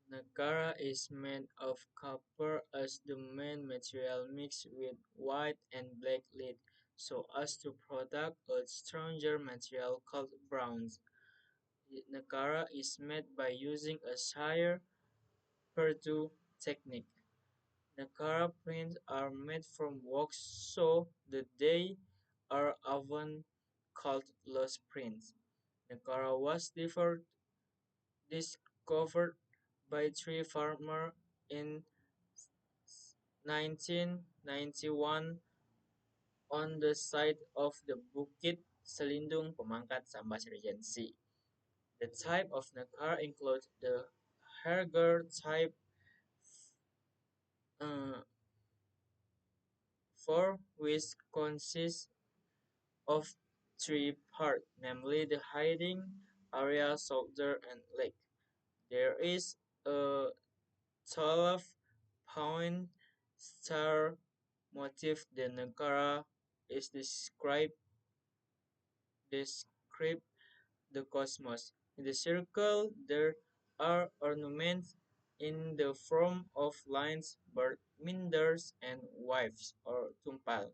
Nakara is made of copper as the main material mixed with white and black lead so as to produce a stronger material called bronze. Nakara is made by using a shear Purdue technique. Nakara prints are made from wax so that they are often called lost prints. Nakara was discovered by three farmers in 1991 on the site of the Bukit Selindung Pemangkat Sambas Regency. The type of Nakara includes the Herger type uh, 4, which consists of three parts, namely the hiding area, shoulder, and leg. There is a 12-point star motif. The Nakara is describe the cosmos. In the circle, there are ornaments in the form of lines, bird, minders, and waves or tumpal.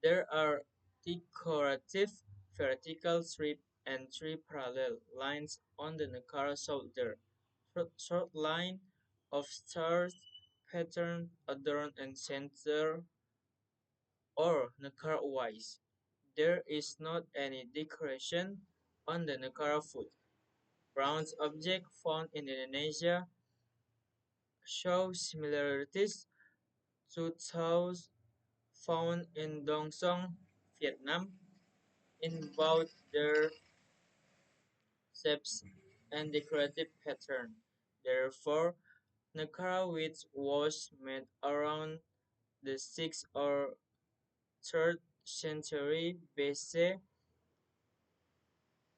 There are decorative vertical strips and three parallel lines on the Nakara shoulder. Short line of stars pattern adorn and center or Nakara wise. There is not any decoration on the Nakara foot. Bronze objects found in Indonesia show similarities to those found in Dong Song, Vietnam, in both their shapes and decorative pattern. Therefore, Nakara, which was made around the 6th or 3rd century BC,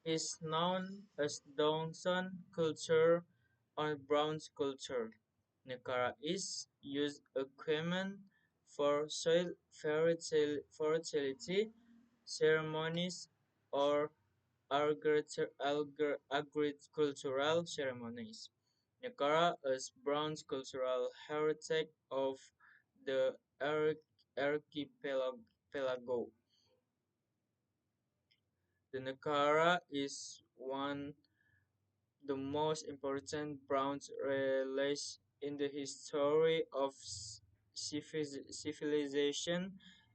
is known as Dongson culture or bronze culture. Nakara is used equipment for soil fertility ceremonies or agricultural ceremonies. Nakara is bronze cultural heritage of the archipelago. The Nakara is one the most important bronze relics in the history of civilization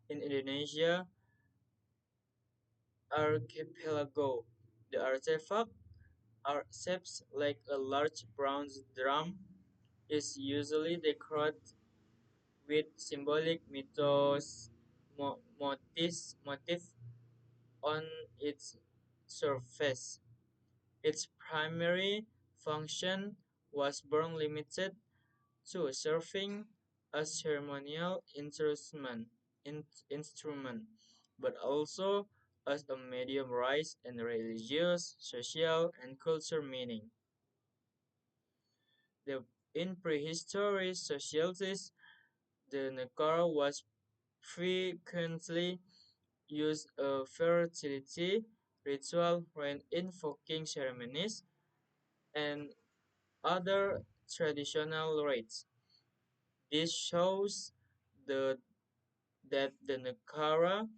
in Indonesia archipelago. The artifact are shaped like a large bronze drum, is usually decorated with symbolic motif on its surface. Its primary function was born limited to serving as ceremonial instrument, but also as a medium rights and religious, social, and cultural meaning. In prehistoric societies, the Nakara was frequently used a fertility ritual when invoking ceremonies and other traditional rites. This shows the, that the Nakara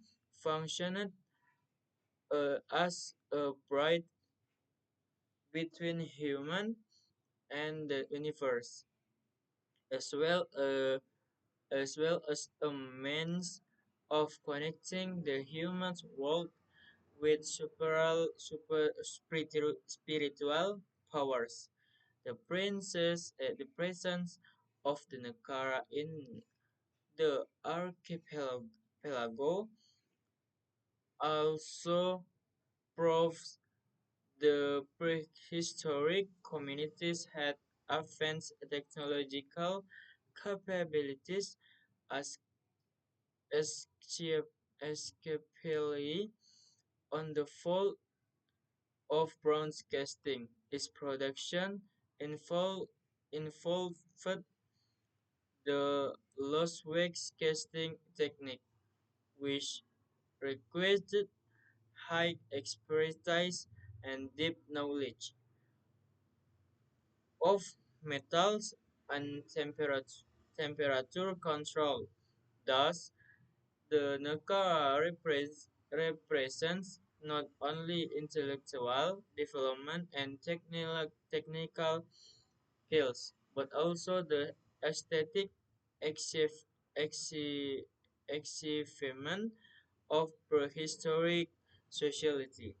functioned as a bridge between human and the universe, as well, as well as a means of connecting the human world with spiritual powers. The presence of the Nakara in the archipelago also proves the prehistoric communities had advanced technological capabilities as escapely on the fall of bronze casting. Its production involved the lost wax casting technique, which required high expertise and deep knowledge. of metals and temperature control. Thus, the Nakara represents not only intellectual development and technical skills, but also the aesthetic exif- exi- achievement of prehistoric society.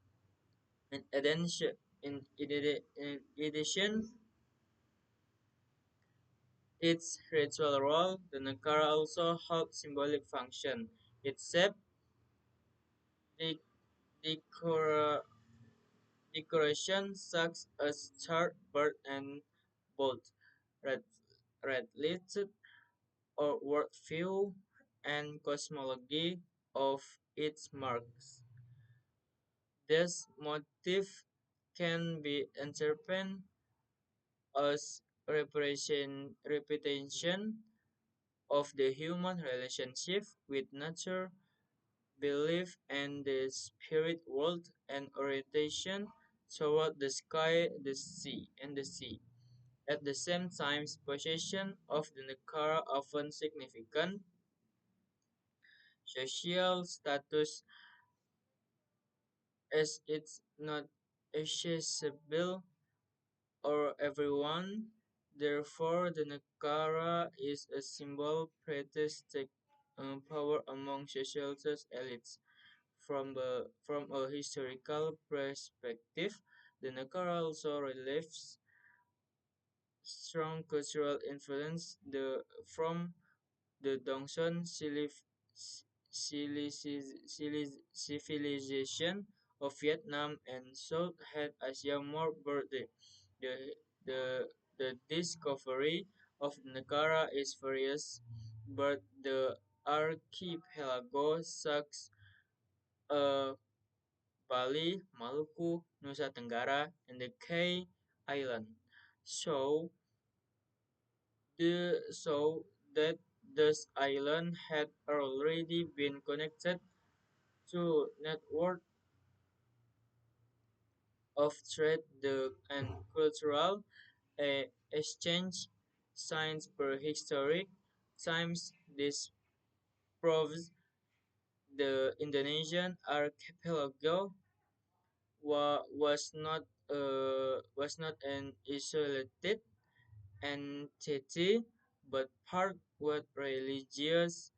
In addition, its ritual role, the Nakara also holds symbolic function. Its shape, the decoration such as chart, bird, and bolt, red, red-listed or worldview and cosmology of its marks. This motif can be interpreted as representation of the human relationship with nature, belief in the spirit world, and orientation toward the sky, the sea. At the same time, possession of the Nakara often significant social status as it's not accessible or everyone. Therefore, the Nakara is a symbol pretestic power among social elites. From a historical perspective, the Nakara also relieves strong cultural influence from the Dongson civilization of Vietnam and Southeast Asia more broadly. The, the, the discovery of Nagara is various, but the archipelago sucks Bali, Maluku, Nusa Tenggara, and the K Island. So so that this island had already been connected to network of trade and cultural exchange since prehistoric times. This proves the Indonesian archipelago was not an isolated entity, but part with religious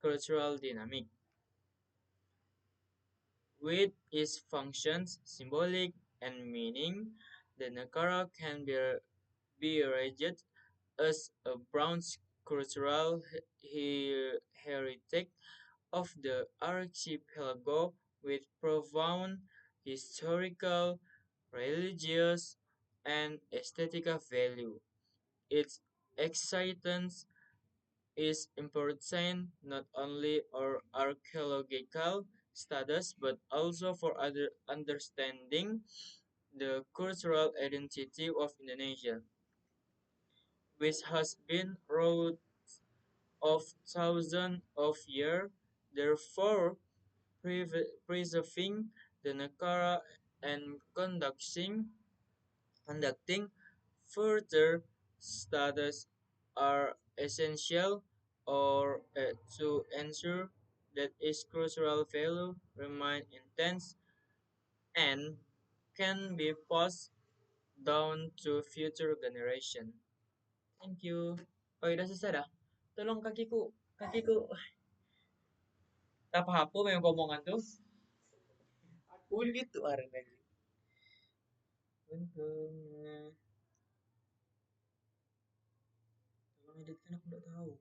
cultural dynamic. With its functions, symbolic, and meaning, the Nakara can be read as a bronze cultural heritage of the archipelago with profound historical, religious, and aesthetical value. Its existence is important not only for archaeological status but also for other understanding the cultural identity of Indonesia, which has been wrought of thousands of years. Therefore, preserving the Nakara and conducting further studies are essential or to ensure that its cultural value remain intense and can be passed down to future generation. Thank you. Oh, udah selesai dah. Tolong kakiku apa-apa yang ngomongan tuh. Ulit tuh orang lagi. Untungnya. Tolong edit kan aku udah tahu.